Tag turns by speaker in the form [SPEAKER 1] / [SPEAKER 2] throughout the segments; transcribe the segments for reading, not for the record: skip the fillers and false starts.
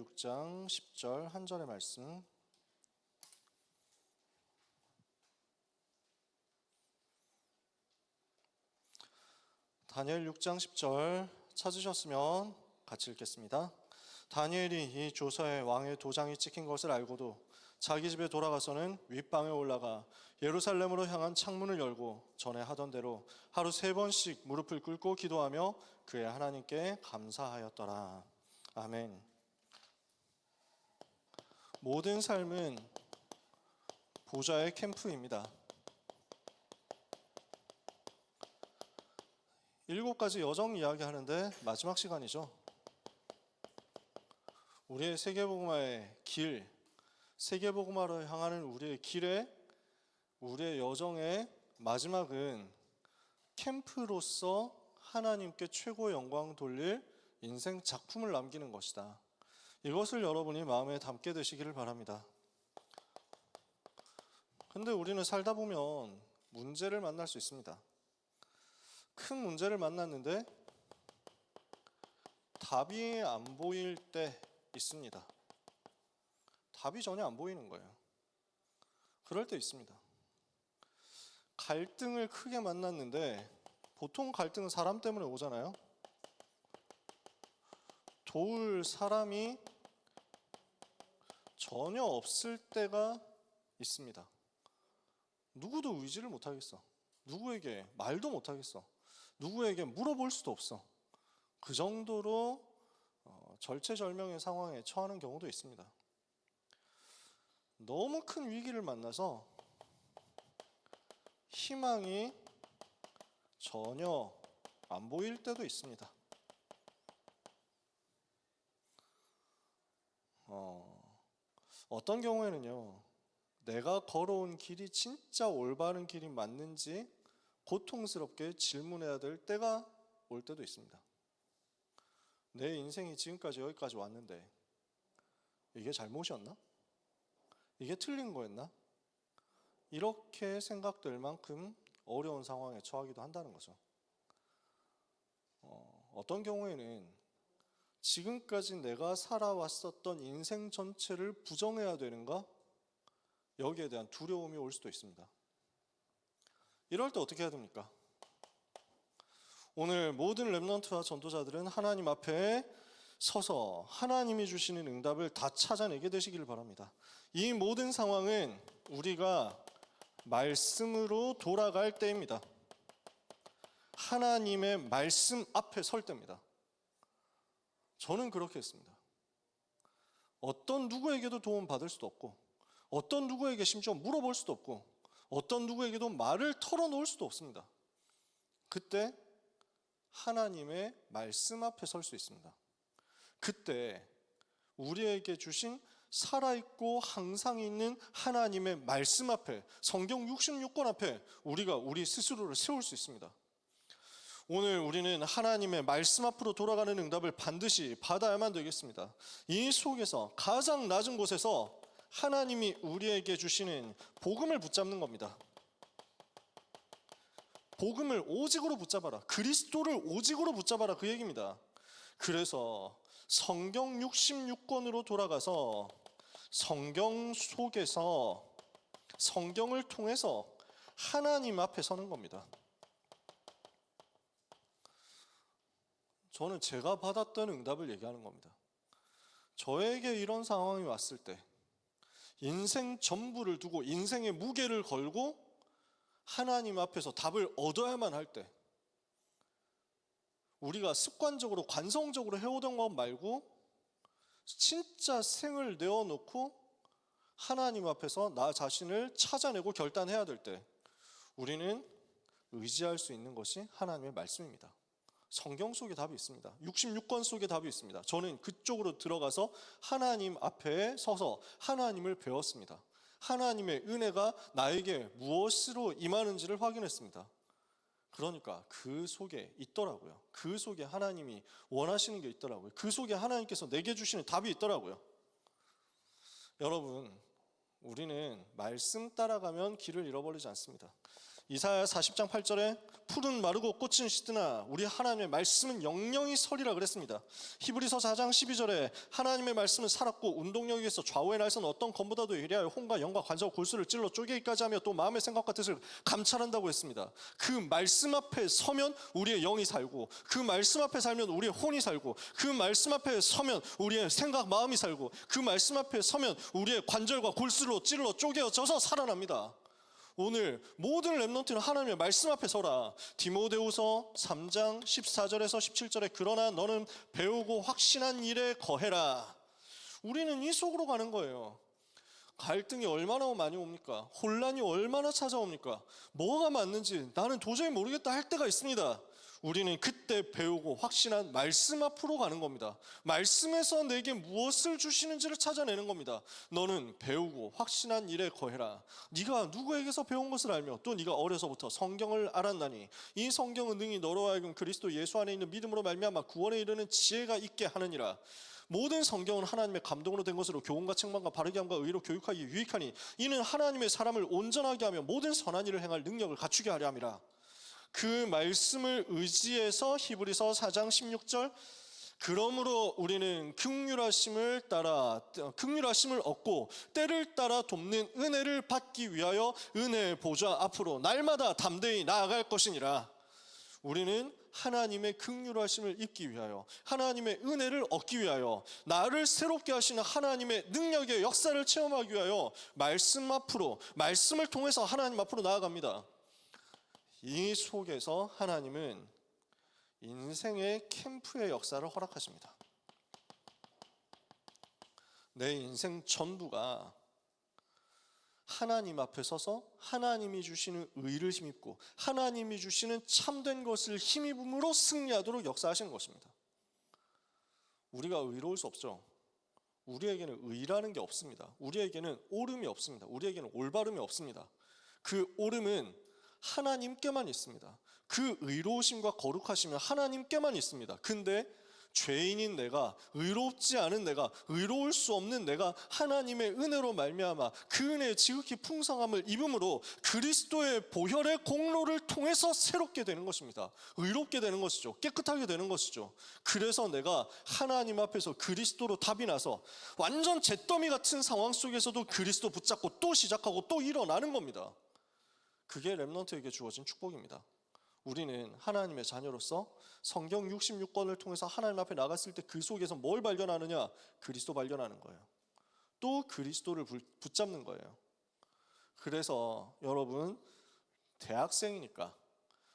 [SPEAKER 1] 6장 10절 한 절의 말씀. 다니엘 6장 10절 찾으셨으면 같이 읽겠습니다. 다니엘이 이 조서에 왕의 도장이 찍힌 것을 알고도 자기 집에 돌아가서는 윗방에 올라가 예루살렘으로 향한 창문을 열고 전에 하던 대로 하루 3번씩 무릎을 꿇고 기도하며 그의 하나님께 감사하였더라. 아멘. 모든 삶은 보좌의 캠프입니다. 7가지 여정 이야기하는데 마지막 시간이죠. 우리의 세계복음화의 길, 세계복음화로 향하는 우리의 길에, 우리의 여정의 마지막은 캠프로서 하나님께 최고의 영광 돌릴 인생 작품을 남기는 것이다. 이것을 여러분이 마음에 담게 되시기를 바랍니다. 근데 우리는 살다 보면 문제를 만날 수 있습니다. 큰 문제를 만났는데 답이 안 보일 때 있습니다. 답이 전혀 안 보이는 거예요. 그럴 때 있습니다. 갈등을 크게 만났는데 보통 갈등은 사람 때문에 오잖아요. 도울 사람이 전혀 없을 때가 있습니다. 누구도 의지를 못하겠어. 누구에게 말도 못하겠어. 누구에게 물어볼 수도 없어. 그 정도로 절체절명의 상황에 처하는 경우도 있습니다. 너무 큰 위기를 만나서 희망이 전혀 안 보일 때도 있습니다. 어떤 경우에는요, 내가 걸어온 길이 진짜 올바른 길이 맞는지 고통스럽게 질문해야 될 때가 올 때도 있습니다. 내 인생이 지금까지 여기까지 왔는데 이게 잘못이었나? 이게 틀린 거였나? 이렇게 생각될 만큼 어려운 상황에 처하기도 한다는 거죠. 어떤 경우에는 지금까지 내가 살아왔었던 인생 전체를 부정해야 되는가? 여기에 대한 두려움이 올 수도 있습니다. 이럴 때 어떻게 해야 됩니까? 오늘 모든 렘넌트와 전도자들은 하나님 앞에 서서 하나님이 주시는 응답을 다 찾아내게 되시기를 바랍니다. 이 모든 상황은 우리가 말씀으로 돌아갈 때입니다. 하나님의 말씀 앞에 설 때입니다. 저는 그렇게 했습니다. 어떤 누구에게도 도움 받을 수도 없고, 어떤 누구에게 심지어 물어볼 수도 없고, 어떤 누구에게도 말을 털어놓을 수도 없습니다. 그때 하나님의 말씀 앞에 설 수 있습니다. 그때 우리에게 주신 살아있고 항상 있는 하나님의 말씀 앞에, 성경 66권 앞에 우리가 우리 스스로를 세울 수 있습니다. 오늘 우리는 하나님의 말씀 앞으로 돌아가는 응답을 반드시 받아야만 되겠습니다. 이 속에서 가장 낮은 곳에서 하나님이 우리에게 주시는 복음을 붙잡는 겁니다. 복음을 오직으로 붙잡아라. 그리스도를 오직으로 붙잡아라. 그 얘기입니다. 그래서 성경 66권으로 돌아가서 성경 속에서 성경을 통해서 하나님 앞에 서는 겁니다. 저는 제가 받았던 응답을 얘기하는 겁니다. 저에게 이런 상황이 왔을 때 인생 전부를 두고 인생의 무게를 걸고 하나님 앞에서 답을 얻어야만 할 때, 우리가 습관적으로 관성적으로 해오던 것 말고 진짜 생을 내어놓고 하나님 앞에서 나 자신을 찾아내고 결단해야 될 때 우리는 의지할 수 있는 것이 하나님의 말씀입니다. 성경 속에 답이 있습니다. 66권 속에 답이 있습니다. 저는 그쪽으로 들어가서 하나님 앞에 서서 하나님을 배웠습니다. 하나님의 은혜가 나에게 무엇으로 임하는지를 확인했습니다. 그러니까 그 속에 있더라고요. 그 속에 하나님이 원하시는 게 있더라고요. 그 속에 하나님께서 내게 주시는 답이 있더라고요. 여러분, 우리는 말씀 따라가면 길을 잃어버리지 않습니다. 이사야 40장 8절에 풀은 마르고 꽃은 시드나 우리 하나님의 말씀은 영영이 서리라 그랬습니다. 히브리서 4장 12절에 하나님의 말씀은 살았고 운동력에 있어 좌우의 날선 어떤 검보다도 예리하여 혼과 영과 관자와 골수를 찔러 쪼개기까지 하며 또 마음의 생각과 뜻을 감찰한다고 했습니다. 그 말씀 앞에 서면 우리의 영이 살고, 그 말씀 앞에 살면 우리의 혼이 살고, 그 말씀 앞에 서면 우리의 생각 마음이 살고, 그 말씀 앞에 서면 우리의 관절과 골수로 찔러 쪼개져서 살아납니다. 오늘 모든 렘넌트는 하나님의 말씀 앞에 서라. 디모데후서 3장 14절에서 17절에 그러나 너는 배우고 확신한 일에 거해라. 우리는 이 속으로 가는 거예요. 갈등이 얼마나 많이 옵니까? 혼란이 얼마나 찾아옵니까? 뭐가 맞는지 나는 도저히 모르겠다 할 때가 있습니다. 우리는 그때 배우고 확신한 말씀 앞으로 가는 겁니다. 말씀에서 내게 무엇을 주시는지를 찾아내는 겁니다. 너는 배우고 확신한 일에 거해라. 네가 누구에게서 배운 것을 알며 또 네가 어려서부터 성경을 알았나니 이 성경은 능히 너로 하여금 그리스도 예수 안에 있는 믿음으로 말미암아 구원에 이르는 지혜가 있게 하느니라. 모든 성경은 하나님의 감동으로 된 것으로 교훈과 책망과 바르게 함과 의로 교육하기 유익하니 이는 하나님의 사람을 온전하게 하며 모든 선한 일을 행할 능력을 갖추게 하려 함이라. 그 말씀을 의지해서 히브리서 4장 16절 그러므로 우리는 긍휼하심을 얻고 때를 따라 돕는 은혜를 받기 위하여 은혜의 보좌 앞으로 날마다 담대히 나아갈 것이니라. 우리는 하나님의 긍휼하심을 입기 위하여, 하나님의 은혜를 얻기 위하여, 나를 새롭게 하시는 하나님의 능력의 역사를 체험하기 위하여 말씀 앞으로, 말씀을 통해서 하나님 앞으로 나아갑니다. 이 속에서 하나님은 인생의 캠프의 역사를 허락하십니다. 내 인생 전부가 하나님 앞에 서서 하나님이 주시는 의를 힘입고 하나님이 주시는 참된 것을 힘입음으로 승리하도록 역사하시는 것입니다. 우리가 의로울 수 없죠. 우리에게는 의라는 게 없습니다. 우리에게는 옳음이 없습니다. 우리에게는 올바름이 없습니다. 그 옳음은 하나님께만 있습니다. 그 의로우심과 거룩하심은 하나님께만 있습니다. 근데 죄인인 내가, 의롭지 않은 내가, 의로울 수 없는 내가 하나님의 은혜로 말미암아 그 은혜의 지극히 풍성함을 입음으로 그리스도의 보혈의 공로를 통해서 새롭게 되는 것입니다. 의롭게 되는 것이죠. 깨끗하게 되는 것이죠. 그래서 내가 하나님 앞에서 그리스도로 답이 나서 완전 잿더미 같은 상황 속에서도 그리스도 붙잡고 또 시작하고 또 일어나는 겁니다. 그게 렘넌트에게 주어진 축복입니다. 우리는 하나님의 자녀로서 성경 66권을 통해서 하나님 앞에 나갔을 때 그 속에서 뭘 발견하느냐? 그리스도 발견하는 거예요. 또 그리스도를 붙잡는 거예요. 그래서 여러분 대학생이니까,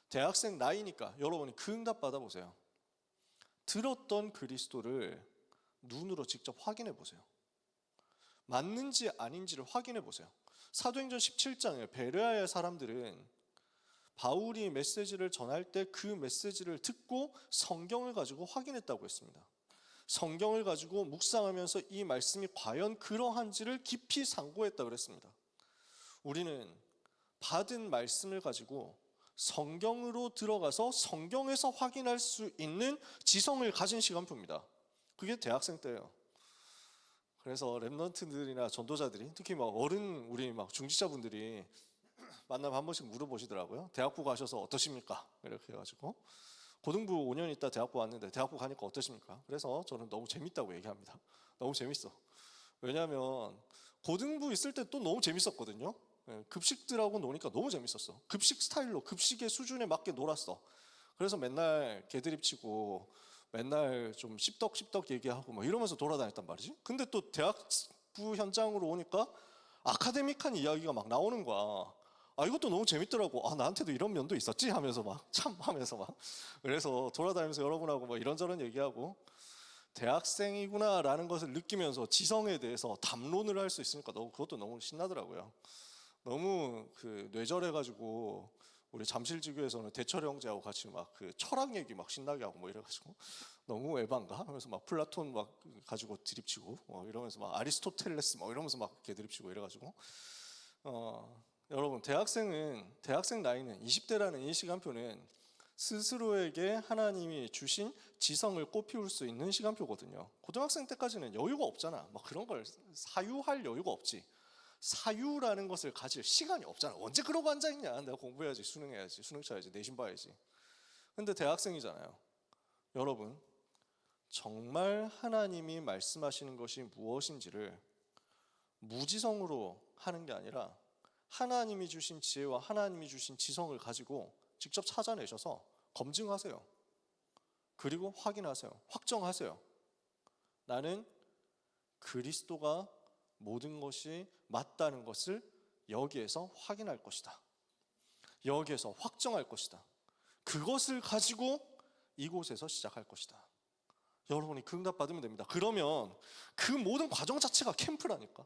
[SPEAKER 1] 대학생 나이니까 여러분이 그 응답 받아보세요. 들었던 그리스도를 눈으로 직접 확인해 보세요. 맞는지 아닌지를 확인해 보세요. 사도행전 17장에 베레아의 사람들은 바울이 메시지를 전할 때 그 메시지를 듣고 성경을 가지고 확인했다고 했습니다. 성경을 가지고 묵상하면서 이 말씀이 과연 그러한지를 깊이 상고했다고 그랬습니다. 우리는 받은 말씀을 가지고 성경으로 들어가서 성경에서 확인할 수 있는 지성을 가진 시간표입니다. 그게 대학생 때예요. 그래서 렘넌트들이나 전도자들이 특히 막 우리 막 중직자분들이 만나면 한 번씩 물어보시더라고요. 대학부 가셔서 어떠십니까? 이렇게 해가지고 고등부 5년 있다 대학부 왔는데 대학부 가니까 어떠십니까? 그래서 저는 너무 재밌다고 얘기합니다. 너무 재밌어. 왜냐하면 고등부 있을 때 또 너무 재밌었거든요. 급식들하고 노니까 너무 재밌었어. 급식 스타일로 급식의 수준에 맞게 놀았어. 그래서 맨날 개드립 치고 맨날 좀 씹덕씹덕 얘기하고 뭐 이러면서 돌아다녔단 말이지. 근데 또 대학부 현장으로 오니까 아카데믹한 이야기가 막 나오는 거야. 이것도 너무 재밌더라고. 나한테도 이런 면도 있었지 하면서 막 참 하면서 막 그래서 돌아다니면서 여러분하고 뭐 이런저런 얘기하고 대학생이구나라는 것을 느끼면서 지성에 대해서 담론을 할 수 있으니까 그것도 너무 신나더라고요. 너무 뇌절해가지고 우리 잠실지교에서는 대철 형제하고 같이 막 철학 얘기 막 신나게 하고 뭐 이래가지고 너무 에반가 하면서 막 플라톤 막 가지고 드립치고 이러면서 막 아리스토텔레스 막 이러면서 막 이렇게 드립치고 이래가지고 여러분 대학생 나이는 20대라는 이 시간표는 스스로에게 하나님이 주신 지성을 꽃피울 수 있는 시간표거든요. 고등학생 때까지는 여유가 없잖아. 막 그런 걸 사유할 여유가 없지. 사유라는 것을 가질 시간이 없잖아. 언제 그러고 앉아있냐. 내가 공부해야지, 수능해야지, 수능 쳐야지, 내신 봐야지. 근데 대학생이잖아요. 여러분, 정말 하나님이 말씀하시는 것이 무엇인지를 무지성으로 하는 게 아니라 하나님이 주신 지혜와 하나님이 주신 지성을 가지고 직접 찾아내셔서 검증하세요. 그리고 확인하세요. 확정하세요. 나는 그리스도가 모든 것이 맞다는 것을 여기에서 확인할 것이다. 여기에서 확정할 것이다. 그것을 가지고 이곳에서 시작할 것이다. 여러분이 그 응답 받으면 됩니다. 그러면 그 모든 과정 자체가 캠프라니까.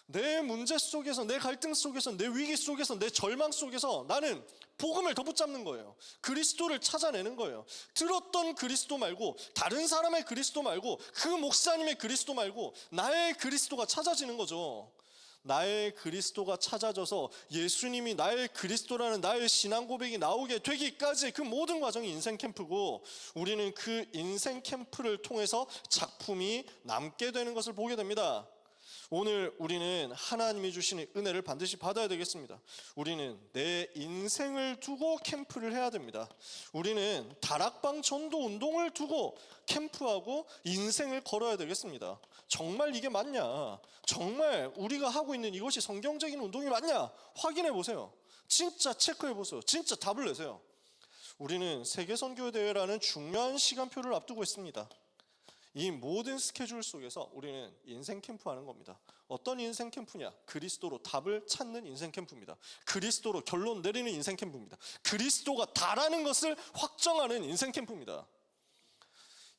[SPEAKER 1] 내 문제 속에서, 내 갈등 속에서, 내 위기 속에서, 내 절망 속에서 나는 복음을 더 붙잡는 거예요. 그리스도를 찾아내는 거예요. 들었던 그리스도 말고, 다른 사람의 그리스도 말고, 그 목사님의 그리스도 말고 나의 그리스도가 찾아지는 거죠. 나의 그리스도가 찾아져서 예수님이 나의 그리스도라는 나의 신앙 고백이 나오게 되기까지 그 모든 과정이 인생 캠프고, 우리는 그 인생 캠프를 통해서 작품이 남게 되는 것을 보게 됩니다. 오늘 우리는 하나님이 주시는 은혜를 반드시 받아야 되겠습니다. 우리는 내 인생을 두고 캠프를 해야 됩니다. 우리는 다락방 전도 운동을 두고 캠프하고 인생을 걸어야 되겠습니다. 정말 이게 맞냐? 정말 우리가 하고 있는 이것이 성경적인 운동이 맞냐? 확인해 보세요. 진짜 체크해 보세요. 진짜 답을 내세요. 우리는 세계선교대회라는 중요한 시간표를 앞두고 있습니다. 이 모든 스케줄 속에서 우리는 인생 캠프하는 겁니다. 어떤 인생 캠프냐? 그리스도로 답을 찾는 인생 캠프입니다. 그리스도로 결론 내리는 인생 캠프입니다. 그리스도가 다라는 것을 확정하는 인생 캠프입니다.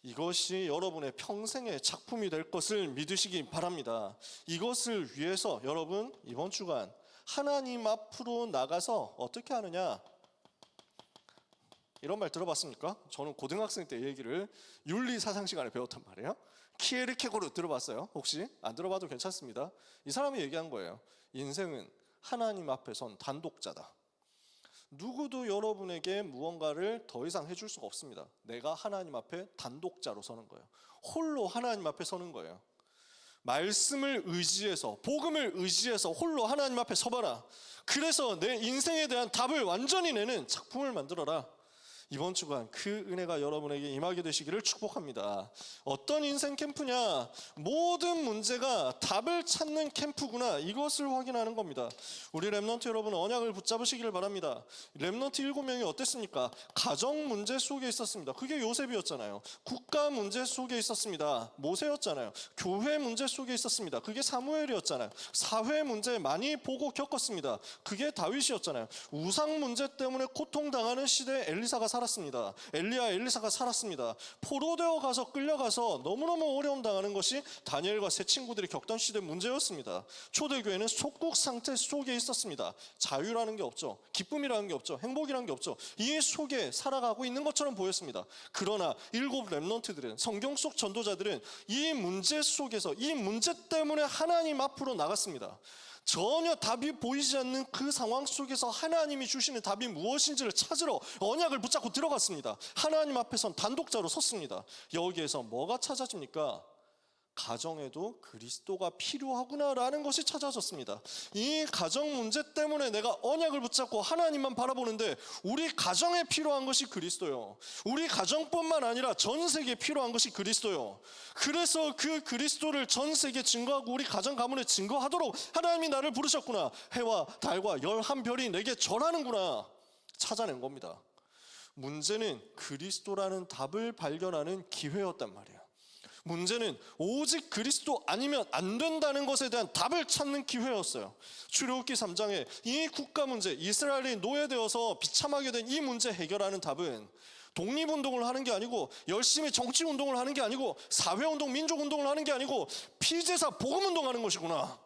[SPEAKER 1] 이것이 여러분의 평생의 작품이 될 것을 믿으시기 바랍니다. 이것을 위해서 여러분 이번 주간 하나님 앞으로 나가서 어떻게 하느냐? 이런 말 들어봤습니까? 저는 고등학생 때 얘기를 윤리사상 시간에 배웠단 말이에요. 키에르케고르 들어봤어요? 혹시? 안 들어봐도 괜찮습니다. 이 사람이 얘기한 거예요. 인생은 하나님 앞에 선 단독자다. 누구도 여러분에게 무언가를 더 이상 해줄 수가 없습니다. 내가 하나님 앞에 단독자로 서는 거예요. 홀로 하나님 앞에 서는 거예요. 말씀을 의지해서, 복음을 의지해서 홀로 하나님 앞에 서봐라. 그래서 내 인생에 대한 답을 완전히 내는 작품을 만들어라. 이번 주간 그 은혜가 여러분에게 임하게 되시기를 축복합니다. 어떤 인생 캠프냐? 모든 문제가 답을 찾는 캠프구나. 이것을 확인하는 겁니다. 우리 렘넌트 여러분, 언약을 붙잡으시기를 바랍니다. 렘넌트 7명이 어땠습니까? 가정 문제 속에 있었습니다. 그게 요셉이었잖아요. 국가 문제 속에 있었습니다. 모세였잖아요. 교회 문제 속에 있었습니다. 그게 사무엘이었잖아요. 사회 문제 많이 보고 겪었습니다. 그게 다윗이었잖아요. 우상 문제 때문에 고통당하는 시대에 엘리사가 살았습니다. 엘리야, 엘리사가 살았습니다. 포로되어 가서 끌려가서 너무너무 어려움 당하는 것이 다니엘과 세 친구들이 겪던 시대 문제였습니다. 초대교회는 속국 상태 속에 있었습니다. 자유라는 게 없죠. 기쁨이라는 게 없죠. 행복이라는 게 없죠. 이 속에 살아가고 있는 것처럼 보였습니다. 그러나 7 렘넌트들은, 성경 속 전도자들은 이 문제 속에서, 이 문제 때문에 하나님 앞으로 나갔습니다. 전혀 답이 보이지 않는 그 상황 속에서 하나님이 주시는 답이 무엇인지를 찾으러 언약을 붙잡고 들어갔습니다. 하나님 앞에선 단독자로 섰습니다. 여기에서 뭐가 찾아집니까? 가정에도 그리스도가 필요하구나라는 것이 찾아졌습니다. 이 가정 문제 때문에 내가 언약을 붙잡고 하나님만 바라보는데 우리 가정에 필요한 것이 그리스도요. 우리 가정뿐만 아니라 전 세계에 필요한 것이 그리스도요. 그래서 그 그리스도를 전 세계에 증거하고 우리 가정 가문에 증거하도록 하나님이 나를 부르셨구나. 해와 달과 11별이 내게 절하는구나. 찾아낸 겁니다. 문제는 그리스도라는 답을 발견하는 기회였단 말이에요. 문제는 오직 그리스도 아니면 안 된다는 것에 대한 답을 찾는 기회였어요. 출애굽기 3장에 이 국가 문제, 이스라엘이 노예되어서 비참하게 된 이 문제 해결하는 답은 독립운동을 하는 게 아니고, 열심히 정치운동을 하는 게 아니고, 사회운동, 민족운동을 하는 게 아니고 피제사 복음운동하는 것이구나.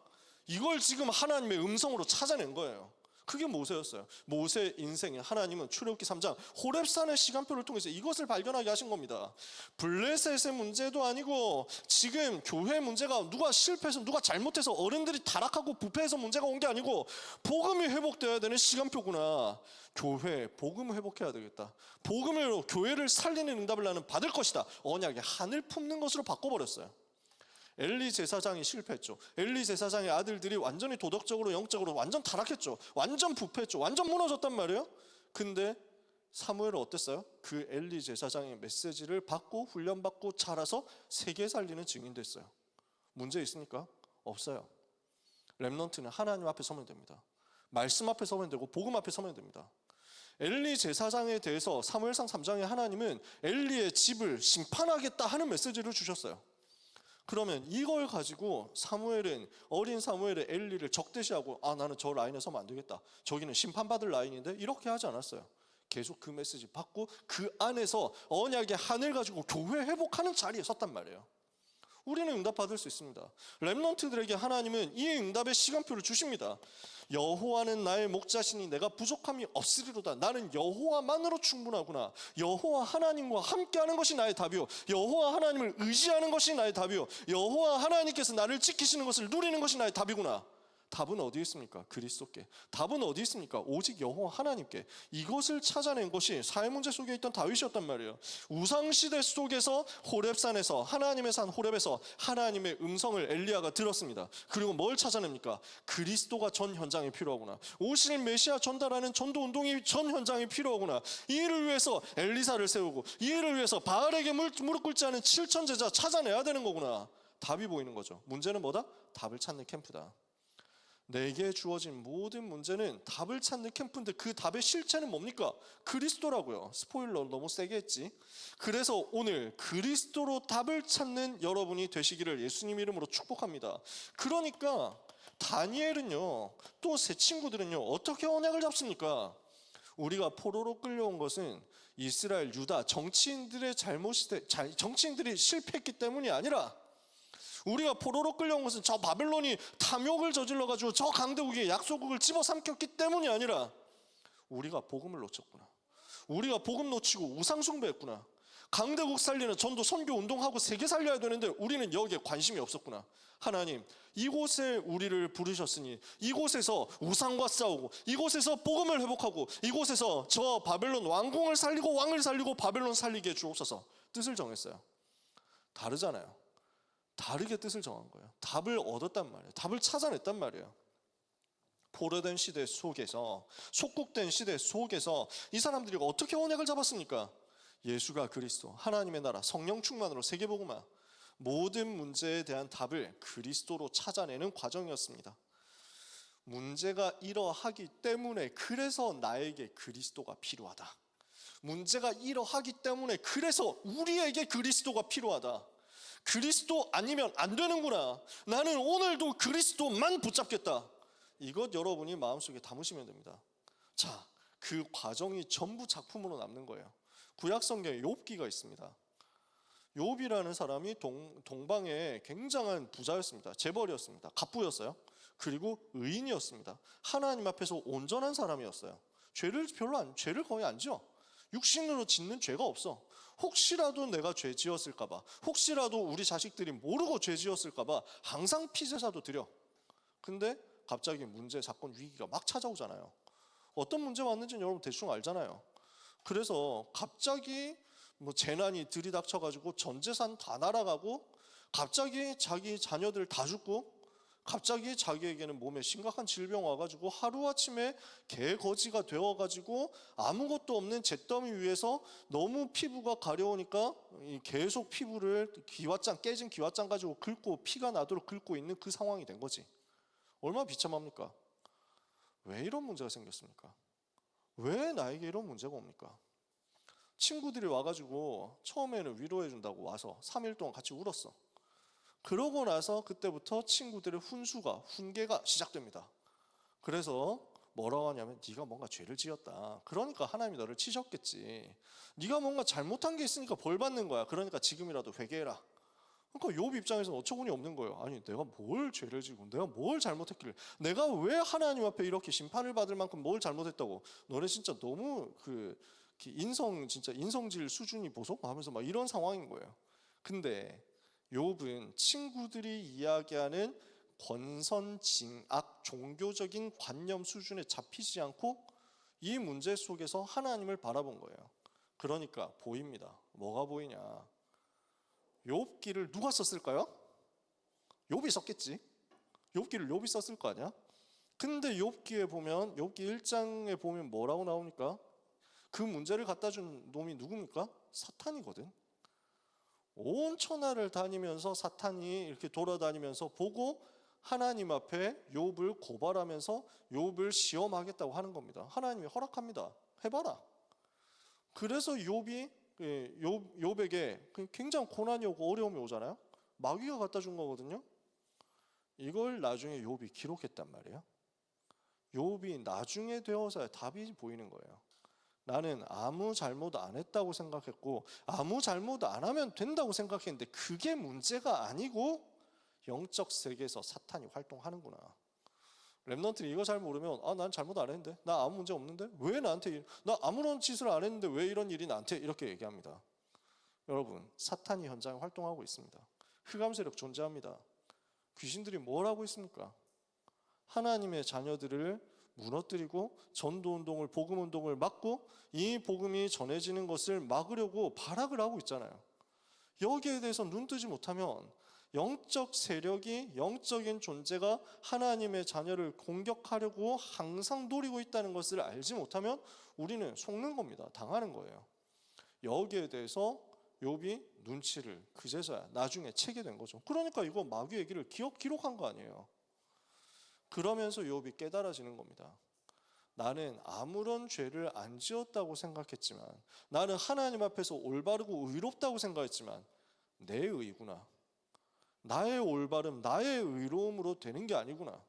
[SPEAKER 1] 이걸 지금 하나님의 음성으로 찾아낸 거예요. 그게 모세였어요. 모세의 인생에 하나님은 출애굽기 3장 호렙산의 시간표를 통해서 이것을 발견하게 하신 겁니다. 블레셋의 문제도 아니고, 지금 교회 문제가 누가 실패해서, 누가 잘못해서 어른들이 타락하고 부패해서 문제가 온 게 아니고, 복음이 회복되어야 되는 시간표구나. 교회 복음 회복해야 되겠다. 복음으로 교회를 살리는 응답을 나는 받을 것이다. 언약의 한을 품는 것으로 바꿔버렸어요. 엘리 제사장이 실패했죠. 엘리 제사장의 아들들이 완전히 도덕적으로 영적으로 완전 타락했죠. 완전 부패했죠. 완전 무너졌단 말이에요. 근데 사무엘은 어땠어요? 그 엘리 제사장의 메시지를 받고 훈련받고 자라서 세계 살리는 증인 됐어요. 문제 있습니까? 없어요. 렘넌트는 하나님 앞에 서면 됩니다. 말씀 앞에 서면 되고 복음 앞에 서면 됩니다. 엘리 제사장에 대해서 사무엘상 3장에 하나님은 엘리의 집을 심판하겠다 하는 메시지를 주셨어요. 그러면 이걸 가지고 사무엘은 어린 사무엘의 엘리를 적대시하고 나는 저 라인에 서면 안 되겠다. 저기는 심판받을 라인인데 이렇게 하지 않았어요. 계속 그 메시지 받고 그 안에서 언약의 한을 가지고 교회 회복하는 자리에 섰단 말이에요. 우리는 응답받을 수 있습니다. 렘넌트들에게 하나님은 이 응답의 시간표를 주십니다. 여호와는 나의 목자시니 내가 부족함이 없으리로다. 나는 여호와만으로 충분하구나. 여호와 하나님과 함께하는 것이 나의 답이요, 여호와 하나님을 의지하는 것이 나의 답이요, 여호와 하나님께서 나를 지키시는 것을 누리는 것이 나의 답이구나. 답은 어디 있습니까? 그리스도께. 답은 어디 있습니까? 오직 여호와 하나님께. 이것을 찾아낸 것이 사회 문제 속에 있던 다윗이었단 말이에요. 우상시대 속에서 호렙산에서, 하나님의 산 호렙에서 하나님의 음성을 엘리야가 들었습니다. 그리고 뭘 찾아냅니까? 그리스도가 전 현장에 필요하구나. 오실 메시아 전달하는 전도운동이 전 현장에 필요하구나. 이 일을 위해서 엘리사를 세우고 이 일을 위해서 바알에게 무릎 꿇지 않은 7천 제자 찾아내야 되는 거구나. 답이 보이는 거죠. 문제는 뭐다? 답을 찾는 캠프다. 내게 주어진 모든 문제는 답을 찾는 캠프인데 그 답의 실체는 뭡니까? 그리스도라고요. 스포일러 너무 세게 했지. 그래서 오늘 그리스도로 답을 찾는 여러분이 되시기를 예수님 이름으로 축복합니다. 그러니까 다니엘은요, 또 새 친구들은요, 어떻게 언약을 잡습니까? 우리가 포로로 끌려온 것은 이스라엘, 유다 정치인들의 정치인들이 실패했기 때문이 아니라, 우리가 포로로 끌려온 것은 저 바벨론이 탐욕을 저질러가지고 저 강대국의 약소국을 집어삼켰기 때문이 아니라 우리가 복음을 놓쳤구나. 우리가 복음 놓치고 우상숭배했구나. 강대국 살리는 전도 선교 운동하고 세계 살려야 되는데 우리는 여기에 관심이 없었구나. 하나님, 이곳에 우리를 부르셨으니 이곳에서 우상과 싸우고 이곳에서 복음을 회복하고 이곳에서 저 바벨론 왕궁을 살리고 왕을 살리고 바벨론 살리게 주옵소서. 뜻을 정했어요. 다르잖아요. 다르게 뜻을 정한 거예요. 답을 얻었단 말이에요. 답을 찾아냈단 말이에요. 포로된 시대 속에서, 속국된 시대 속에서 이 사람들이 어떻게 언약을 잡았습니까? 예수가 그리스도, 하나님의 나라, 성령 충만으로 세계복음화, 모든 문제에 대한 답을 그리스도로 찾아내는 과정이었습니다. 문제가 이러하기 때문에 그래서 나에게 그리스도가 필요하다. 문제가 이러하기 때문에 그래서 우리에게 그리스도가 필요하다. 그리스도 아니면 안 되는구나. 나는 오늘도 그리스도만 붙잡겠다. 이것 여러분이 마음속에 담으시면 됩니다. 자, 그 과정이 전부 작품으로 남는 거예요. 구약성경에 욥기가 있습니다. 욥이라는 사람이 동방의 굉장한 부자였습니다. 재벌이었습니다. 갑부였어요. 그리고 의인이었습니다. 하나님 앞에서 온전한 사람이었어요. 죄를 거의 안 지어. 육신으로 짓는 죄가 없어. 혹시라도 내가 죄 지었을까봐, 혹시라도 우리 자식들이 모르고 죄 지었을까봐 항상 피제사도 드려. 근데 갑자기 문제, 사건, 위기가 막 찾아오잖아요. 어떤 문제가 왔는지는 여러분 대충 알잖아요. 그래서 갑자기 재난이 들이닥쳐가지고 전 재산 다 날아가고, 갑자기 자기 자녀들 다 죽고, 갑자기 자기에게는 몸에 심각한 질병 와가지고 하루아침에 개거지가 되어가지고 아무것도 없는 잿더미 위에서 너무 피부가 가려우니까 계속 피부를 깨진 기왓장 가지고 긁고 피가 나도록 긁고 있는 그 상황이 된 거지. 얼마나 비참합니까? 왜 이런 문제가 생겼습니까? 왜 나에게 이런 문제가 옵니까? 친구들이 와가지고 처음에는 위로해준다고 와서 3일 동안 같이 울었어. 그러고 나서 그때부터 친구들의 훈계가 시작됩니다. 그래서 뭐라고 하냐면, 네가 뭔가 죄를 지었다. 그러니까 하나님이 너를 치셨겠지. 네가 뭔가 잘못한 게 있으니까 벌 받는 거야. 그러니까 지금이라도 회개해라. 그러니까 욥 입장에서는 어처구니 없는 거예요. 아니, 내가 뭘 죄를 지고 내가 뭘 잘못했길래, 내가 왜 하나님 앞에 이렇게 심판을 받을 만큼 뭘 잘못했다고. 너네 진짜 너무 진짜 인성질 수준이 보소? 하면서 막 이런 상황인 거예요. 근데 욥은 친구들이 이야기하는 권선징악 종교적인 관념 수준에 잡히지 않고 이 문제 속에서 하나님을 바라본 거예요. 그러니까 보입니다. 뭐가 보이냐? 욥기를 누가 썼을까요? 욥이 썼겠지. 욥기를 욥이 썼을 거 아니야. 근데 욥기에 보면, 욥기 1장에 보면 뭐라고 나오니까? 그 문제를 갖다 준 놈이 누굽니까? 사탄이거든. 온 천하를 다니면서 사탄이 이렇게 돌아다니면서 보고 하나님 앞에 욥을 고발하면서 욥을 시험하겠다고 하는 겁니다. 하나님이 허락합니다. 해봐라. 그래서 욥에게 굉장히 고난이 오고 어려움이 오잖아요. 마귀가 갖다 준 거거든요. 이걸 나중에 욥이 기록했단 말이에요. 욥이 나중에 되어서야 답이 보이는 거예요. 나는 아무 잘못 안 했다고 생각했고 아무 잘못 안 하면 된다고 생각했는데 그게 문제가 아니고 영적 세계에서 사탄이 활동하는구나. 렘넌트는 이거 잘 모르면 난 잘못 안 했는데, 나 아무 문제 없는데 왜 나한테, 나 아무런 짓을 안 했는데 왜 이런 일이 나한테, 이렇게 얘기합니다. 여러분, 사탄이 현장에 활동하고 있습니다. 흑암 세력 존재합니다. 귀신들이 뭘 하고 있습니까? 하나님의 자녀들을 무너뜨리고 전도운동을, 복음운동을 막고 이 복음이 전해지는 것을 막으려고 발악을 하고 있잖아요. 여기에 대해서 눈 뜨지 못하면 영적 세력이, 영적인 존재가 하나님의 자녀를 공격하려고 항상 노리고 있다는 것을 알지 못하면 우리는 속는 겁니다. 당하는 거예요. 여기에 대해서 욥이 눈치를 그제서야 나중에 채게 된 거죠. 그러니까 이거 마귀 얘기를 기록한 거 아니에요. 그러면서 욥이 깨달아지는 겁니다. 나는 아무런 죄를 안 지었다고 생각했지만, 나는 하나님 앞에서 올바르고 의롭다고 생각했지만 내 의구나, 나의 올바름, 나의 의로움으로 되는 게 아니구나.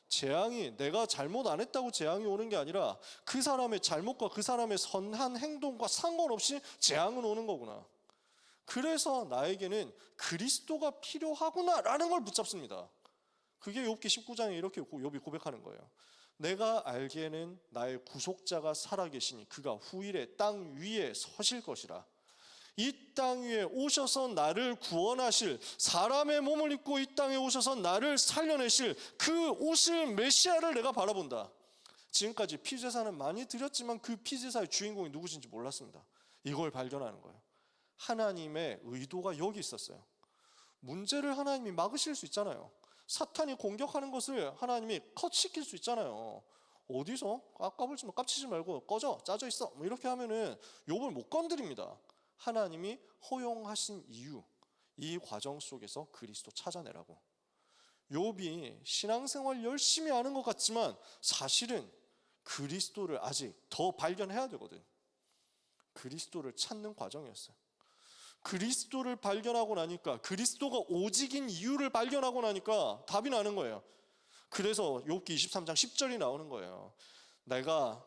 [SPEAKER 1] 재앙이 내가 잘못 안 했다고 재앙이 오는 게 아니라 그 사람의 잘못과 그 사람의 선한 행동과 상관없이 재앙은 오는 거구나. 그래서 나에게는 그리스도가 필요하구나라는 걸 붙잡습니다. 그게 욥기 19장에 이렇게 욥이 고백하는 거예요. 내가 알기에는 나의 구속자가 살아계시니 그가 후일에 땅 위에 서실 것이라. 이 땅 위에 오셔서 나를 구원하실, 사람의 몸을 입고 이 땅에 오셔서 나를 살려내실 그 오실 메시아를 내가 바라본다. 지금까지 피제사는 많이 드렸지만 그 피제사의 주인공이 누구신지 몰랐습니다. 이걸 발견하는 거예요. 하나님의 의도가 여기 있었어요. 문제를 하나님이 막으실 수 있잖아요. 사탄이 공격하는 것을 하나님이 컷시킬 수 있잖아요. 어디서 깝치지 말고 꺼져, 짜져 있어, 뭐 이렇게 하면은 욥을 못 건드립니다. 하나님이 허용하신 이유, 이 과정 속에서 그리스도 찾아내라고. 욥이 신앙생활 열심히 하는 것 같지만 사실은 그리스도를 아직 더 발견해야 되거든. 그리스도를 찾는 과정이었어요. 그리스도를 발견하고 나니까, 그리스도가 오직인 이유를 발견하고 나니까 답이 나는 거예요. 그래서 욥기 23장 10절이 나오는 거예요. 내가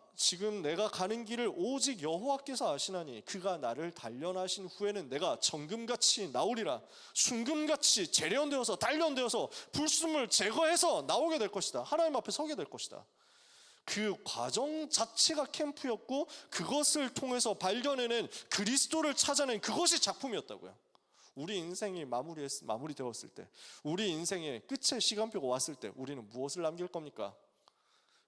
[SPEAKER 1] 가는 길을 오직 여호와께서 아시나니 그가 나를 단련하신 후에는 내가 정금같이 나오리라. 순금같이 재련되어서 단련되어서 불순물 제거해서 나오게 될 것이다. 하나님 앞에 서게 될 것이다. 그 과정 자체가 캠프였고 그것을 통해서 발견해낸 그리스도를 찾아낸 그것이 작품이었다고요. 우리 인생이 마무리되었을 때, 우리 인생의 끝에 시간표가 왔을 때 우리는 무엇을 남길 겁니까?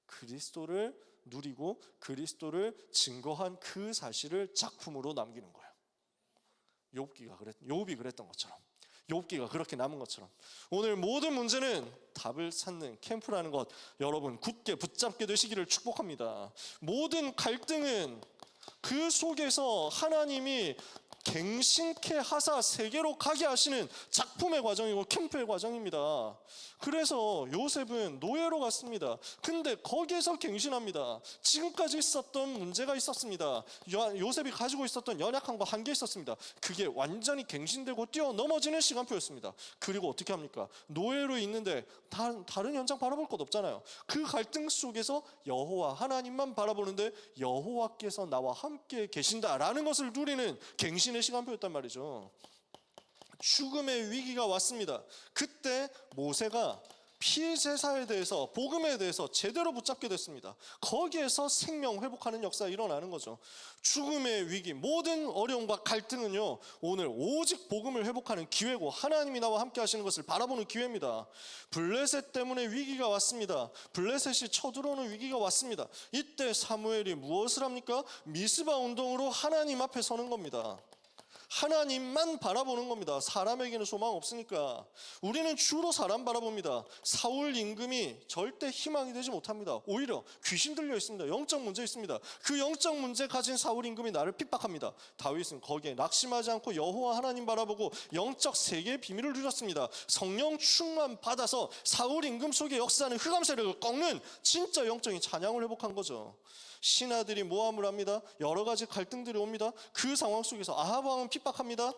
[SPEAKER 1] 그리스도를 누리고 그리스도를 증거한 그 사실을 작품으로 남기는 거예요. 욥이 그랬던 것처럼, 욥기가 그렇게 남은 것처럼 오늘 모든 문제는 답을 찾는 캠프라는 것, 여러분 굳게 붙잡게 되시기를 축복합니다. 모든 갈등은 그 속에서 하나님이 갱신케 하사 세계로 가게 하시는 작품의 과정이고 캠프의 과정입니다. 그래서 요셉은 노예로 갔습니다. 근데 거기에서 갱신합니다. 지금까지 있었던 문제가 있었습니다. 요셉이 가지고 있었던 연약함과 한계 있었습니다. 그게 완전히 갱신되고 뛰어넘어지는 시간표였습니다. 그리고 어떻게 합니까? 노예로 있는데 다른 현장 바라볼 것 없잖아요. 그 갈등 속에서 여호와 하나님만 바라보는데 여호와께서 나와 함께 계신다라는 것을 누리는 갱신의 시간표였단 말이죠. 죽음의 위기가 왔습니다. 그때 모세가 피제사에 대해서, 복음에 대해서 제대로 붙잡게 됐습니다. 거기에서 생명 회복하는 역사가 일어나는 거죠. 죽음의 위기, 모든 어려움과 갈등은요, 오늘 오직 복음을 회복하는 기회고 하나님이 나와 함께 하시는 것을 바라보는 기회입니다. 블레셋 때문에 위기가 왔습니다. 블레셋이 쳐들어오는 위기가 왔습니다. 이때 사무엘이 무엇을 합니까? 미스바 운동으로 하나님 앞에 서는 겁니다. 하나님만 바라보는 겁니다. 사람에게는 소망 없으니까. 우리는 주로 사람 바라봅니다. 사울 임금이 절대 희망이 되지 못합니다. 오히려 귀신 들려 있습니다. 영적 문제 있습니다. 그 영적 문제 가진 사울 임금이 나를 핍박합니다. 다윗은 거기에 낙심하지 않고 여호와 하나님 바라보고 영적 세계의 비밀을 누렸습니다. 성령 충만 받아서 사울 임금 속에 역사하는 흑암 세력을 꺾는 진짜 영적인 찬양을 회복한 거죠. 신하들이 모함을 합니다. 여러 가지 갈등들이 옵니다. 그 상황 속에서 아합 왕은 핍박합니다.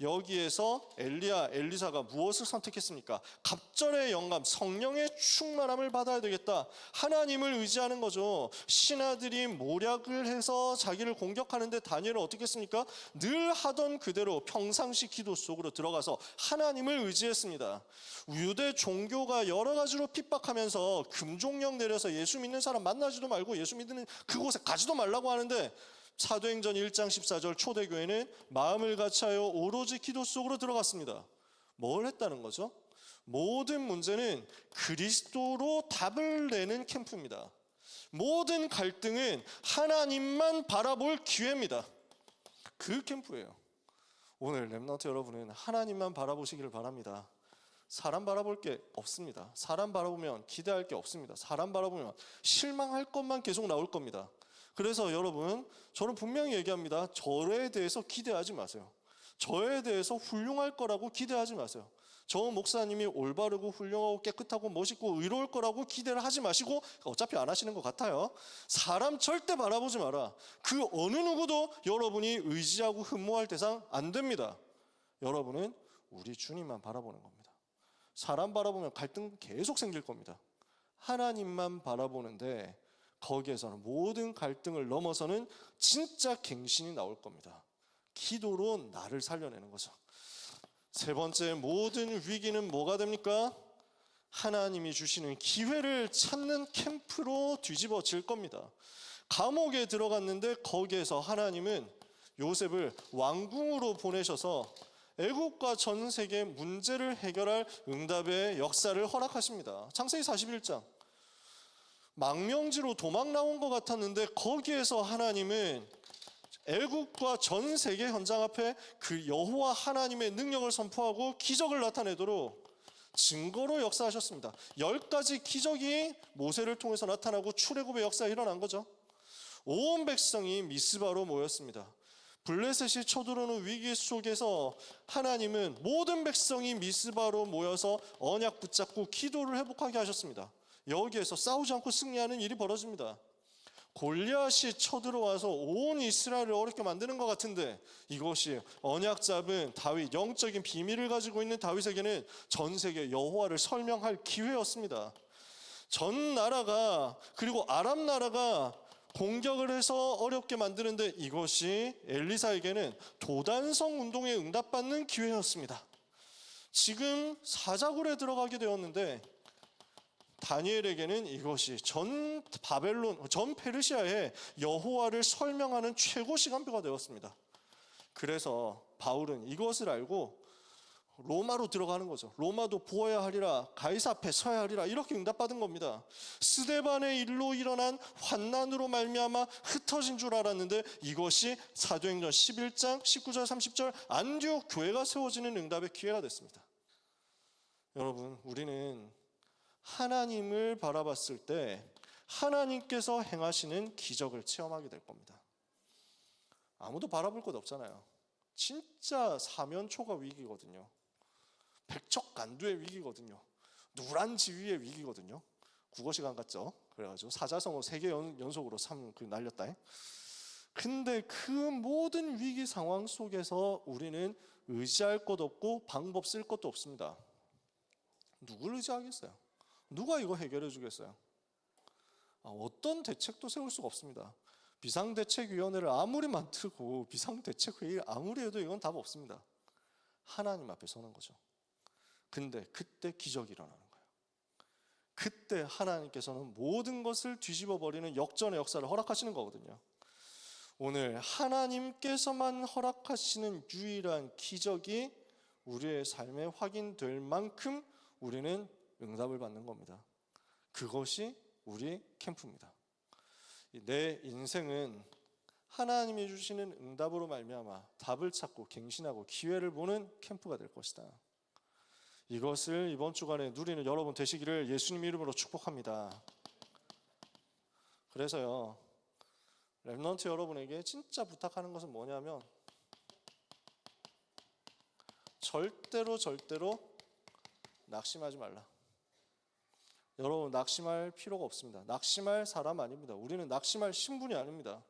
[SPEAKER 1] 여기에서 엘리사가 무엇을 선택했습니까? 갑절의 영감, 성령의 충만함을 받아야 되겠다. 하나님을 의지하는 거죠. 신하들이 모략을 해서 자기를 공격하는데 다니엘은 어떻게 했습니까? 늘 하던 그대로 평상시 기도 속으로 들어가서 하나님을 의지했습니다. 유대 종교가 여러 가지로 핍박하면서 금종령 내려서 예수 믿는 사람 만나지도 말고 예수 믿는 그곳에 가지도 말라고 하는데, 사도행전 1장 14절 초대교회는 마음을 같이하여 오로지 기도 속으로 들어갔습니다. 뭘 했다는 거죠? 모든 문제는 그리스도로 답을 내는 캠프입니다. 모든 갈등은 하나님만 바라볼 기회입니다. 그 캠프예요. 오늘 렘넌트 여러분은 하나님만 바라보시기를 바랍니다. 사람 바라볼 게 없습니다. 사람 바라보면 기대할 게 없습니다. 사람 바라보면 실망할 것만 계속 나올 겁니다. 그래서 여러분, 저는 분명히 얘기합니다. 저에 대해서 기대하지 마세요. 저에 대해서 훌륭할 거라고 기대하지 마세요. 저 목사님이 올바르고 훌륭하고 깨끗하고 멋있고 의로울 거라고 기대를 하지 마시고, 어차피 안 하시는 것 같아요. 사람 절대 바라보지 마라. 그 어느 누구도 여러분이 의지하고 흠모할 대상 안 됩니다. 여러분은 우리 주님만 바라보는 겁니다. 사람 바라보면 갈등 계속 생길 겁니다. 하나님만 바라보는데 거기에서는 모든 갈등을 넘어서는 진짜 갱신이 나올 겁니다. 기도로 나를 살려내는 거죠. 세 번째, 모든 위기는 뭐가 됩니까? 하나님이 주시는 기회를 찾는 캠프로 뒤집어질 겁니다. 감옥에 들어갔는데 거기에서 하나님은 요셉을 왕궁으로 보내셔서 애국과 전 세계 문제를 해결할 응답의 역사를 허락하십니다. 창세기 41장. 망명지로 도망 나온 것 같았는데 거기에서 하나님은 애국과 전 세계 현장 앞에 그 여호와 하나님의 능력을 선포하고 기적을 나타내도록 증거로 역사하셨습니다. 10가지 기적이 모세를 통해서 나타나고 출애굽의 역사가 일어난 거죠. 온 백성이 미스바로 모였습니다. 블레셋이 쳐들어오는 위기 속에서 하나님은 모든 백성이 미스바로 모여서 언약 붙잡고 기도를 회복하게 하셨습니다. 여기에서 싸우지 않고 승리하는 일이 벌어집니다. 골리앗이 쳐들어와서 온 이스라엘을 어렵게 만드는 것 같은데, 이것이 언약 잡은 다윗, 영적인 비밀을 가지고 있는 다윗에게는 전 세계 여호와를 설명할 기회였습니다. 전 나라가, 그리고 아람 나라가 공격을 해서 어렵게 만드는데, 이것이 엘리사에게는 도단성 운동에 응답받는 기회였습니다. 지금 사자굴에 들어가게 되었는데 다니엘에게는 이것이 전 페르시아의 여호와를 설명하는 최고 시간표가 되었습니다. 그래서 바울은 이것을 알고 로마로 들어가는 거죠. 로마도 보아야 하리라, 가이사 앞에 서야 하리라, 이렇게 응답받은 겁니다. 스데반의 일로 일어난 환난으로 말미암아 흩어진 줄 알았는데 이것이 사도행전 11장 19절 30절 안디옥 교회가 세워지는 응답의 기회가 됐습니다. 여러분, 우리는 하나님을 바라봤을 때 하나님께서 행하시는 기적을 체험하게 될 겁니다. 아무도 바라볼 것 없잖아요. 진짜 사면초가 위기거든요. 백척간두의 위기거든요. 누란 지위의 위기거든요. 국어시간 같죠? 그래가지고 사자성어 3개 연속으로 날렸다. 근데 그 모든 위기 상황 속에서 우리는 의지할 것 없고 방법 쓸 것도 없습니다. 누굴 의지하겠어요? 누가 이거 해결해 주겠어요? 어떤 대책도 세울 수가 없습니다. 비상대책위원회를 아무리 만들고 비상대책회의를 아무리 해도 이건 답 없습니다. 하나님 앞에 서는 거죠. 근데 그때 기적이 일어나는 거예요. 그때 하나님께서는 모든 것을 뒤집어 버리는 역전의 역사를 허락하시는 거거든요. 오늘 하나님께서만 허락하시는 유일한 기적이 우리의 삶에 확인될 만큼 우리는 응답을 받는 겁니다. 그것이 우리 캠프입니다. 내 인생은 하나님이 주시는 응답으로 말미암아 답을 찾고 갱신하고 기회를 보는 캠프가 될 것이다. 이것을 이번 주간에 누리는 여러분 되시기를 예수님 이름으로 축복합니다. 그래서요, 렘넌트 여러분에게 진짜 부탁하는 것은 뭐냐면 절대로 낙심하지 말라. 여러분, 낙심할 필요가 없습니다. 낙심할 사람 아닙니다. 우리는 낙심할 신분이 아닙니다.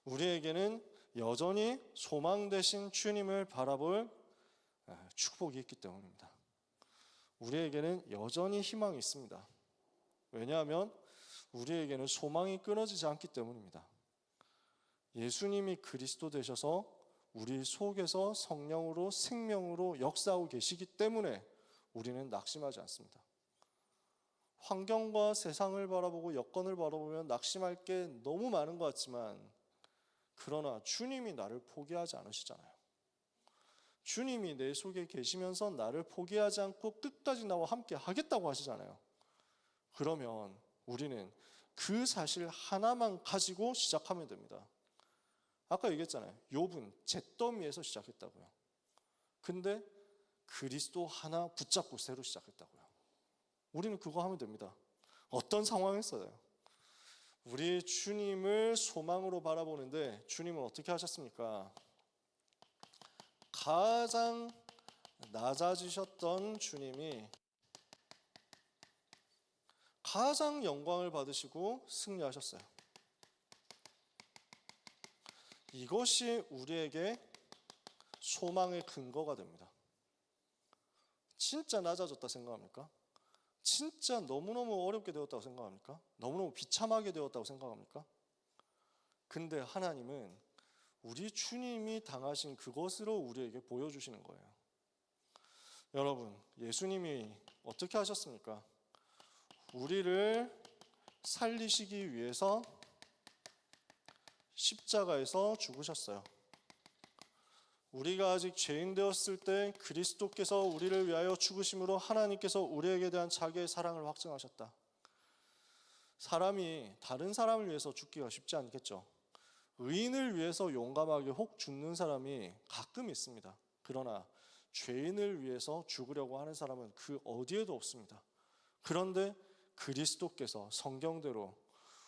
[SPEAKER 1] 우리에게는 여전히 소망 되신 주님을 바라볼 축복이 있기 때문입니다. 우리에게는 여전히 희망이 있습니다. 왜냐하면 우리에게는 소망이 끊어지지 않기 때문입니다. 예수님이 그리스도 되셔서 우리 속에서 성령으로 생명으로 역사하고 계시기 때문에 우리는 낙심하지 않습니다. 환경과 세상을 바라보고 여건을 바라보면 낙심할 게 너무 많은 것 같지만, 그러나 주님이 나를 포기하지 않으시잖아요. 주님이 내 속에 계시면서 나를 포기하지 않고 끝까지 나와 함께 하겠다고 하시잖아요. 그러면 우리는 그 사실 하나만 가지고 시작하면 됩니다. 아까 얘기했잖아요. 욥은 잿더미에서 시작했다고요. 근데 그리스도 하나 붙잡고 새로 시작했다고요. 우리는 그거 하면 됩니다. 어떤 상황에서요? 우리 주님을 소망으로 바라보는데 주님은 어떻게 하셨습니까? 가장 낮아지셨던 주님이 가장 영광을 받으시고 승리하셨어요. 이것이 우리에게 소망의 근거가 됩니다. 진짜 낮아졌다 생각합니까? 진짜 너무너무 어렵게 되었다고 생각합니까? 너무너무 비참하게 되었다고 생각합니까? 근데 하나님은 우리 주님이 당하신 그것으로 우리에게 보여주시는 거예요. 여러분, 예수님이 어떻게 하셨습니까? 우리를 살리시기 위해서 십자가에서 죽으셨어요. 우리가 아직 죄인 되었을 때 그리스도께서 우리를 위하여 죽으심으로 하나님께서 우리에게 대한 자기의 사랑을 확증하셨다. 사람이 다른 사람을 위해서 죽기가 쉽지 않겠죠. 의인을 위해서 용감하게 혹 죽는 사람이 가끔 있습니다. 그러나 죄인을 위해서 죽으려고 하는 사람은 그 어디에도 없습니다. 그런데 그리스도께서 성경대로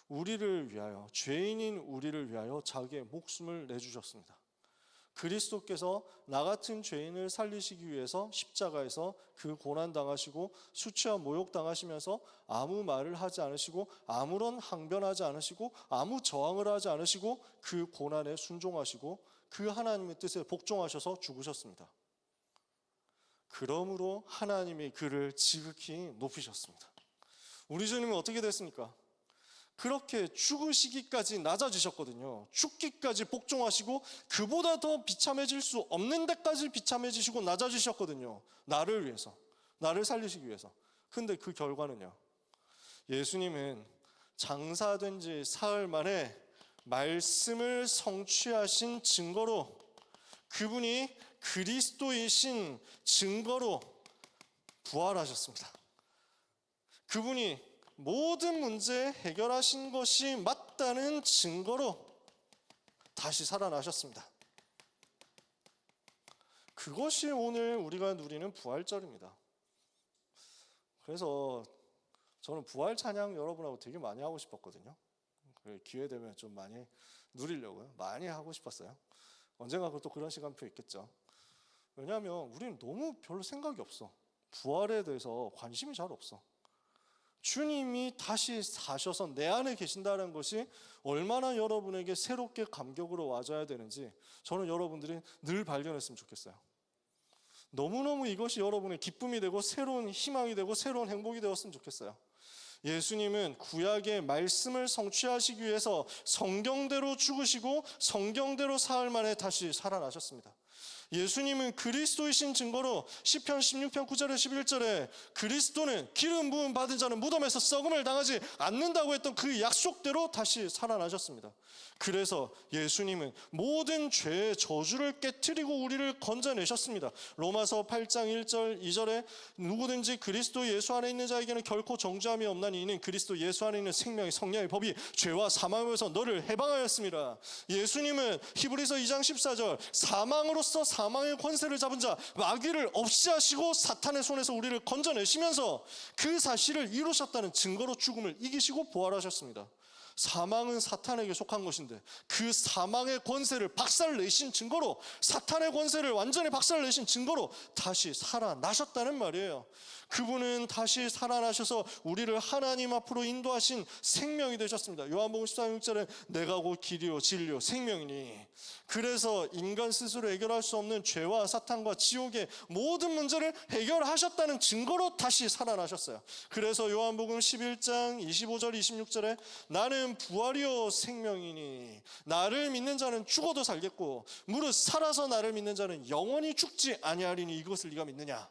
[SPEAKER 1] 우리를 위하여, 죄인인 우리를 위하여 자기의 목숨을 내주셨습니다. 그리스도께서 나 같은 죄인을 살리시기 위해서 십자가에서 그 고난 당하시고 수치와 모욕 당하시면서 아무 말을 하지 않으시고 아무런 항변하지 않으시고 아무 저항을 하지 않으시고 그 고난에 순종하시고 그 하나님의 뜻에 복종하셔서 죽으셨습니다. 그러므로 하나님이 그를 지극히 높이셨습니다. 우리 주님은 어떻게 됐습니까? 그렇게 죽으시기까지 낮아지셨거든요. 죽기까지 복종하시고 그보다 더 비참해질 수 없는 데까지 비참해지시고 낮아지셨거든요. 나를 위해서, 나를 살리시기 위해서. 근데 그 결과는요, 예수님은 장사된 지 사흘 만에 말씀을 성취하신 증거로, 그분이 그리스도이신 증거로 부활하셨습니다. 그분이 모든 문제 해결하신 것이 맞다는 증거로 다시 살아나셨습니다. 그것이 오늘 우리가 누리는 부활절입니다. 그래서 저는 부활 찬양 여러분하고 되게 많이 하고 싶었거든요. 기회 되면 좀 많이 누리려고요. 많이 하고 싶었어요. 언젠가 또 그런 시간표 있겠죠. 왜냐하면 우리는 너무 별로 생각이 없어. 부활에 대해서 관심이 잘 없어. 주님이 다시 사셔서 내 안에 계신다는 것이 얼마나 여러분에게 새롭게 감격으로 와줘야 되는지 저는 여러분들이 늘 발견했으면 좋겠어요. 너무너무 이것이 여러분의 기쁨이 되고 새로운 희망이 되고 새로운 행복이 되었으면 좋겠어요. 예수님은 구약의 말씀을 성취하시기 위해서 성경대로 죽으시고 성경대로 사흘 만에 다시 살아나셨습니다. 예수님은 그리스도이신 증거로 시편 16편 9절에 11절에 그리스도는 기름 부음 받은 자는 무덤에서 썩음을 당하지 않는다고 했던 그 약속대로 다시 살아나셨습니다. 그래서 예수님은 모든 죄의 저주를 깨트리고 우리를 건져내셨습니다. 로마서 8장 1절 2절에 누구든지 그리스도 예수 안에 있는 자에게는 결코 정죄함이 없나니 이는 그리스도 예수 안에 있는 생명의 성령의 법이 죄와 사망에서 너를 해방하였습니다. 예수님은 히브리서 2장 14절 사망으로서 사망의 권세를 잡은 자 마귀를 없이 하시고 사탄의 손에서 우리를 건져내시면서 그 사실을 이루셨다는 증거로 죽음을 이기시고 부활하셨습니다. 사망은 사탄에게 속한 것인데 그 사망의 권세를 박살내신 증거로, 사탄의 권세를 완전히 박살내신 증거로 다시 살아나셨다는 말이에요. 그분은 다시 살아나셔서 우리를 하나님 앞으로 인도하신 생명이 되셨습니다. 요한복음 14장 6절에 내가 곧 길이요 진리요 생명이니, 그래서 인간 스스로 해결할 수 없는 죄와 사탄과 지옥의 모든 문제를 해결하셨다는 증거로 다시 살아나셨어요. 그래서 요한복음 11장 25절 26절에 나는 부활이요 생명이니 나를 믿는 자는 죽어도 살겠고 무릇 살아서 나를 믿는 자는 영원히 죽지 아니하리니 이것을 네가 믿느냐.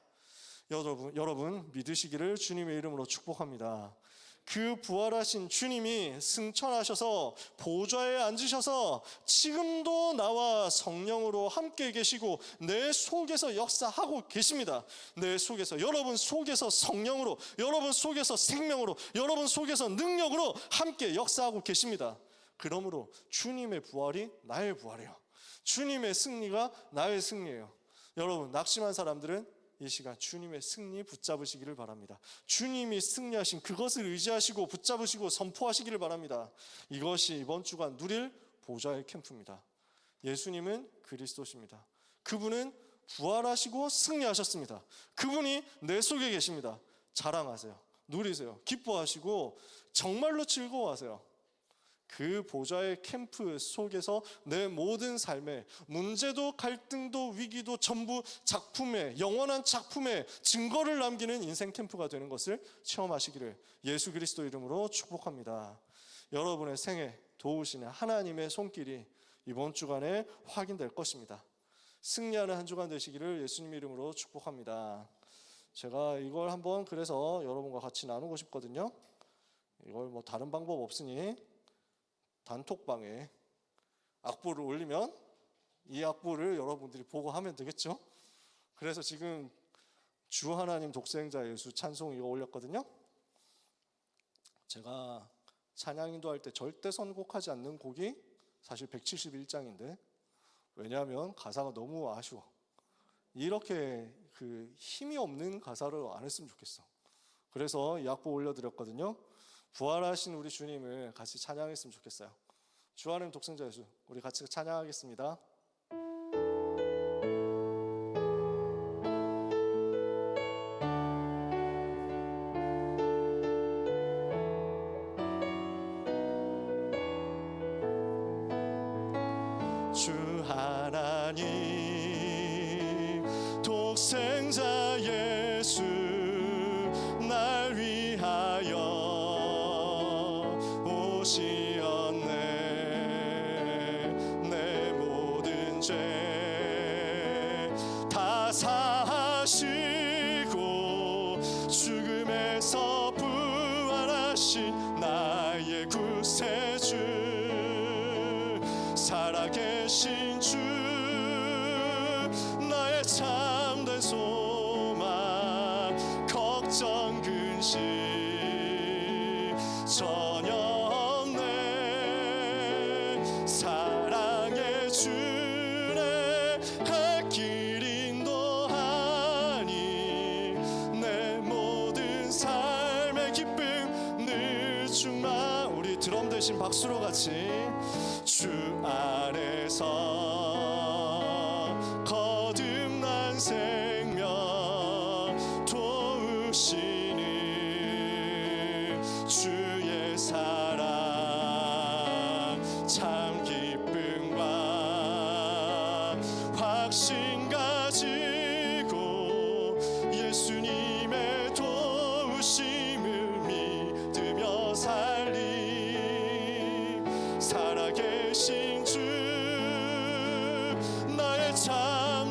[SPEAKER 1] 여러분 믿으시기를 주님의 이름으로 축복합니다. 그 부활하신 주님이 승천하셔서 보좌에 앉으셔서 지금도 나와 성령으로 함께 계시고 내 속에서 역사하고 계십니다. 내 속에서, 여러분 속에서 성령으로, 여러분 속에서 생명으로, 여러분 속에서 능력으로 함께 역사하고 계십니다. 그러므로 주님의 부활이 나의 부활이에요. 주님의 승리가 나의 승리예요. 여러분 낙심한 사람들은 이 시간 주님의 승리 붙잡으시기를 바랍니다. 주님이 승리하신 그것을 의지하시고 붙잡으시고 선포하시기를 바랍니다. 이것이 이번 주간 누릴 보좌의 캠프입니다. 예수님은 그리스도십니다. 그분은 부활하시고 승리하셨습니다. 그분이 내 속에 계십니다. 자랑하세요. 누리세요. 기뻐하시고 정말로 즐거워하세요. 그 보좌의 캠프 속에서 내 모든 삶에 문제도 갈등도 위기도 전부 작품에, 영원한 작품에 증거를 남기는 인생 캠프가 되는 것을 체험하시기를 예수 그리스도 이름으로 축복합니다. 여러분의 생에 도우시는 하나님의 손길이 이번 주간에 확인될 것입니다. 승리하는 한 주간 되시기를 예수님 이름으로 축복합니다. 제가 이걸 한번 그래서 여러분과 같이 나누고 싶거든요. 이걸 뭐 다른 방법 없으니 단톡방에 악보를 올리면 이 악보를 여러분들이 보고 하면 되겠죠. 그래서 지금 주 하나님 독생자 예수 찬송 이거 올렸거든요. 제가 찬양 인도할 때 절대 선곡하지 않는 곡이 사실 171장인데 왜냐하면 가사가 너무 아쉬워. 이렇게 그 힘이 없는 가사를 안 했으면 좋겠어. 그래서 이 악보 올려드렸거든요. 부활하신 우리 주님을 같이 찬양했으면 좋겠어요. 주 하나님 독생자 예수, 우리 같이 찬양하겠습니다. 주 하나님 독생자 예수 날 위하여 오시었네. 내 모든 죄 다 사하시고 죽음에서 부활하신 나의 구세주, 살아계신 주 나의 참된 소망, 걱정 근심 전혀 없네. 사랑의 주네 갈 길 인도하니 내 모든 삶의 기쁨 늘 충만. 우리 드럼 대신 박수로 같이 주 안에서 거듭난 생명 도우시니 주의 사랑 참 기쁨과 확신 가지고 예수님의 도우심을 믿으며 살리. 살아계신 주 나의 참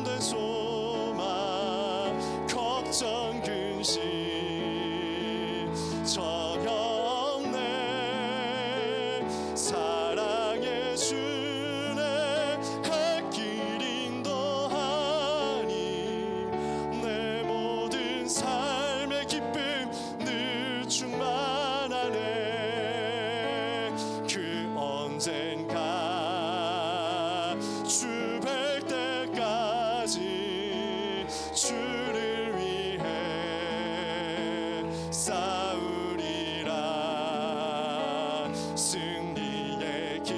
[SPEAKER 1] 근심 전혀 없네. 사랑의 주네 갈 길 인도하니 내 모든 삶의 기쁨 늘 충만하네. 그 언젠가 주 뵐 때까지 주를 위해 싸우리라. 승리의 길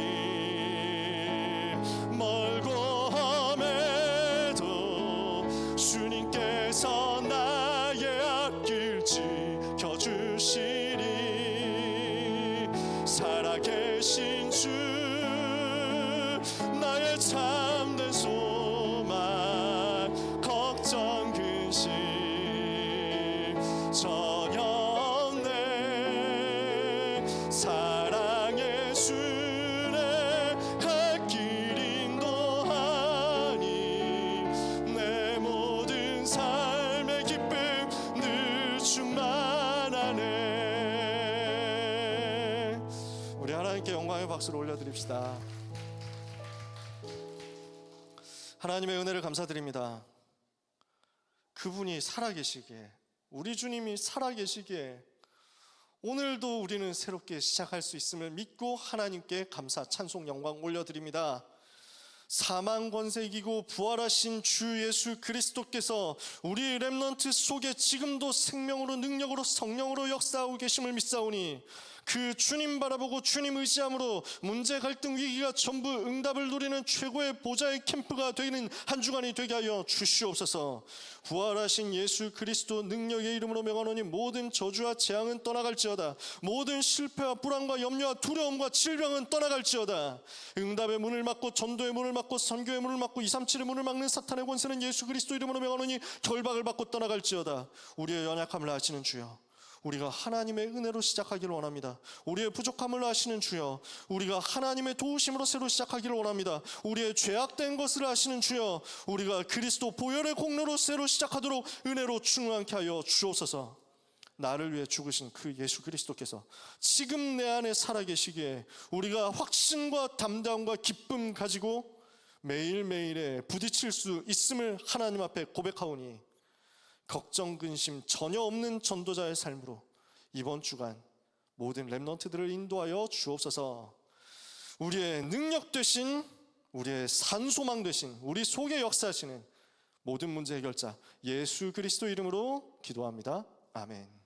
[SPEAKER 1] 멀고 험해도 주님께서 나의 앞길 지켜주시리. 살아계신 주 나의 참된 소망 걱정 근심 전혀 없네. 사랑의 주네 갈 길 인도하니 내 모든 삶의 기쁨 늘 충만하네. 우리 하나님께 영광의 박수를 올려드립시다. 하나님의 은혜를 감사드립니다. 그분이 살아계시기에, 우리 주님이 살아계시기에 오늘도 우리는 새롭게 시작할 수 있음을 믿고 하나님께 감사, 찬송, 영광 올려드립니다. 사망 권세 이기고 부활하신 주 예수 그리스도께서 우리 렘넌트 속에 지금도 생명으로 능력으로 성령으로 역사하고 계심을 믿사오니 그 주님 바라보고 주님 의지함으로 문제, 갈등, 위기가 전부 응답을 누리는 최고의 보좌의 캠프가 되는 한 주간이 되게 하여 주시옵소서. 부활하신 예수 그리스도 능력의 이름으로 명하노니 모든 저주와 재앙은 떠나갈지어다. 모든 실패와 불안과 염려와 두려움과 질병은 떠나갈지어다. 응답의 문을 막고 전도의 문을 막고 선교의 문을 막고 237의 문을 막는 사탄의 권세는 예수 그리스도 이름으로 명하노니 결박을 받고 떠나갈지어다. 우리의 연약함을 아시는 주여, 우리가 하나님의 은혜로 시작하기를 원합니다. 우리의 부족함을 아시는 주여, 우리가 하나님의 도우심으로 새로 시작하기를 원합니다. 우리의 죄악된 것을 아시는 주여, 우리가 그리스도 보혈의 공로로 새로 시작하도록 은혜로 충만케 하여 주옵소서. 나를 위해 죽으신 그 예수 그리스도께서 지금 내 안에 살아계시기에 우리가 확신과 담대함과 기쁨 가지고 매일매일에 부딪힐 수 있음을 하나님 앞에 고백하오니 걱정 근심 전혀 없는 전도자의 삶으로 이번 주간 모든 렘넌트들을 인도하여 주옵소서. 우리의 능력 되신, 우리의 산소망 되신, 우리 속에 역사하시는 모든 문제 해결자 예수 그리스도 이름으로 기도합니다. 아멘.